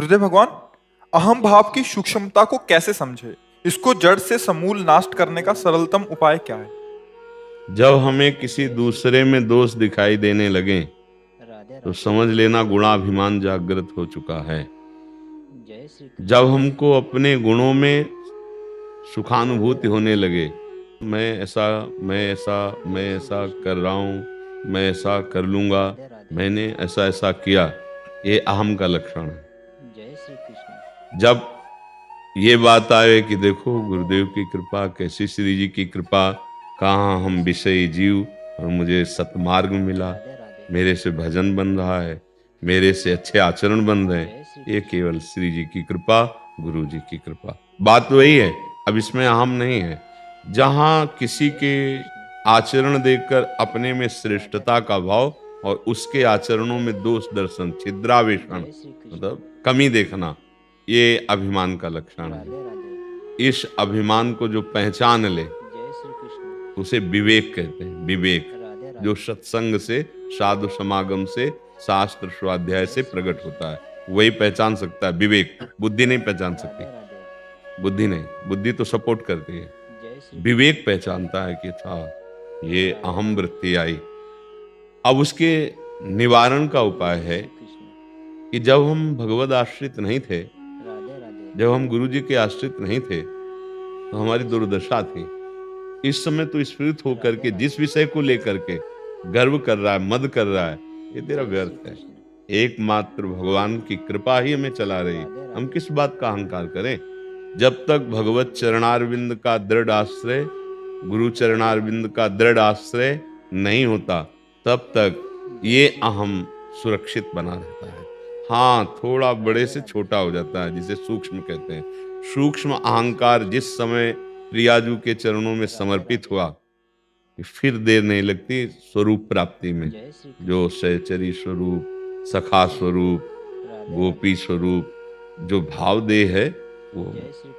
गुरुदेव भगवान, अहम भाव की सूक्ष्मता को कैसे समझे? इसको जड़ से समूल नाश करने का सरलतम उपाय क्या है? जब हमें किसी दूसरे में दोष दिखाई देने लगे तो समझ लेना गुणाभिमान जागृत हो चुका है। जब हमको अपने गुणों में सुखानुभूति होने लगे, मैं ऐसा कर रहा हूँ, मैं ऐसा कर लूंगा, मैंने ऐसा ऐसा किया, ये अहम का लक्षण है। जब ये बात आए कि देखो गुरुदेव की कृपा, कैसी श्री जी की कृपा, कहाँ हम विषयी जीव और मुझे सतमार्ग मिला, मेरे से भजन बन रहा है, मेरे से अच्छे आचरण बन रहे हैं, ये केवल श्री जी की कृपा, गुरु जी की कृपा। बात वही है, अब इसमें अहम नहीं है। जहां किसी के आचरण देखकर अपने में श्रेष्ठता का भाव और उसके आचरणों में दोष दर्शन, छिद्रावेषण मतलब कमी देखना, ये अभिमान का लक्षण है। इस अभिमान को जो पहचान ले उसे विवेक कहते हैं। विवेक जो सत्संग से, साधु समागम से, शास्त्र स्वाध्याय से प्रकट होता है, वही पहचान सकता है। विवेक, बुद्धि नहीं पहचान सकती। बुद्धि नहीं, बुद्धि तो सपोर्ट करती है। विवेक पहचानता है कि था ये अहम वृत्ति आई। अब उसके निवारण का उपाय है कि जब हम भगवद आश्रित नहीं थे, जब हम गुरु जी के आश्रित नहीं थे, तो हमारी दुर्दशा थी। इस समय तो स्फुरित होकर के जिस विषय को लेकर के गर्व कर रहा है, मद कर रहा है, ये तेरा व्यर्थ है। एकमात्र भगवान की कृपा ही हमें चला रही। हम किस बात का अहंकार करें? जब तक भगवत चरणारविंद का दृढ़ आश्रय, गुरु चरणारविंद का दृढ़ आश्रय नहीं होता, तब तक ये अहम सुरक्षित बना रहता है। हाँ, थोड़ा बड़े से छोटा हो जाता है, जिसे सूक्ष्म कहते हैं। सूक्ष्म अहंकार जिस समय प्रियाजू के चरणों में समर्पित हुआ, फिर देर नहीं लगती स्वरूप प्राप्ति में। जो सहचरी स्वरूप, सखा स्वरूप, गोपी स्वरूप, जो भाव देह है, वो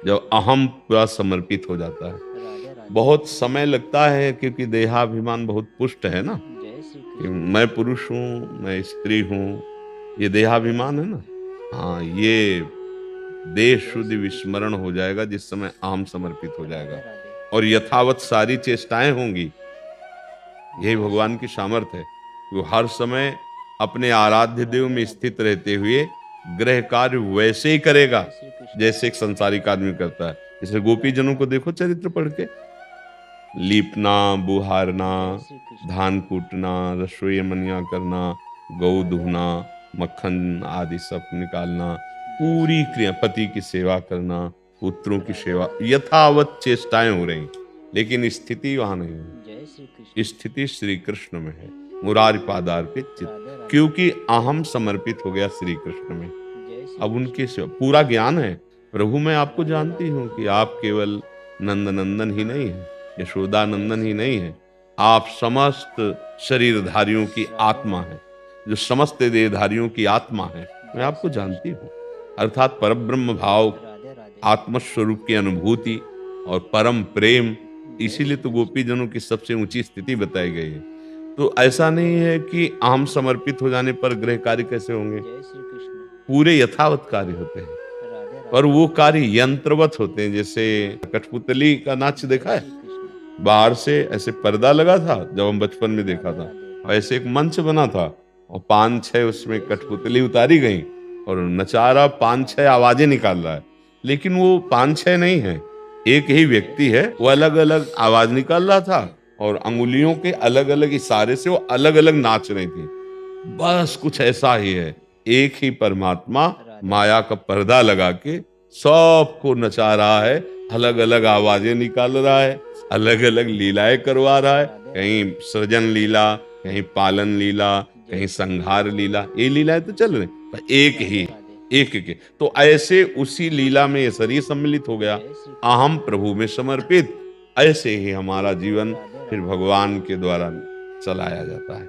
जब अहम पूरा समर्पित हो जाता है। बहुत समय लगता है, क्योंकि देहाभिमान बहुत पुष्ट है ना, कि मैं पुरुष हूँ, मैं स्त्री हूँ, ये देहाभिमान है ना। हाँ, ये देह शुद्ध विस्मरण हो जाएगा जिस समय अहम समर्पित हो जाएगा, और यथावत सारी चेष्टाएं होंगी। यही भगवान की सामर्थ्य है। वो हर समय अपने आराध्य देव में स्थित रहते हुए गृह कार्य वैसे ही करेगा जैसे एक संसारिक आदमी करता है। जैसे गोपी जनों को देखो चरित्र पढ़ के, लीपना, बुहारना, धान कूटना, रसोई मनिया करना, गौ दुहना, मक्खन आदि सब निकालना, पूरी क्रिया, पति की सेवा करना, पुत्रों की सेवा, यथावत चेष्टाएं हो रही, लेकिन स्थिति वहां नहीं है। स्थिति श्री कृष्ण में है, मुरारी पादार्पित चित्त, क्योंकि अहम समर्पित हो गया श्री कृष्ण में। अब उनके पूरा ज्ञान है। प्रभु, मैं आपको जानती हूँ कि आप केवल नंद नंदन ही नहीं है, यशोदा नंदन ही नहीं है, आप समस्त शरीरधारियों की आत्मा है, जो समस्त देहधारियों की आत्मा है। मैं आपको जानती हूँ। अर्थात परब्रह्म भाव, आत्मस्वरूप की अनुभूति और परम प्रेम, इसीलिए तो गोपी जनों की सबसे ऊंची स्थिति बताई गई है। तो ऐसा नहीं है कि अहम समर्पित हो जाने पर गृह कार्य कैसे होंगे, पूरे यथावत कार्य होते हैं, पर वो कार्य यंत्रवत होते हैं। जैसे कठपुतली का नाच देखा है, बाहर से ऐसे पर्दा लगा था, जब हम बचपन में देखा था, ऐसे एक मंच बना था और 5-6 उसमें कठपुतली उतारी गई और नचारा 5-6 आवाजें निकाल रहा है, लेकिन वो 5-6 नहीं है, एक ही व्यक्ति है। वो अलग अलग आवाज निकाल रहा था और अंगुलियों के अलग अलग इशारे से वो अलग अलग नाच रही थी। बस कुछ ऐसा ही है, एक ही परमात्मा माया का पर्दा लगा के सबको नचा रहा है, अलग अलग आवाजें निकाल रहा है, अलग अलग लीलाएं करवा रहा है। कहीं सृजन लीला, कहीं पालन लीला, कहीं संहार लीला, ये लीलाएं तो चल रही, पर एक ही, एक के। तो ऐसे उसी लीला में ये शरीर सम्मिलित हो गया, अहम प्रभु में समर्पित। ऐसे ही हमारा जीवन फिर भगवान के द्वारा चलाया जाता है।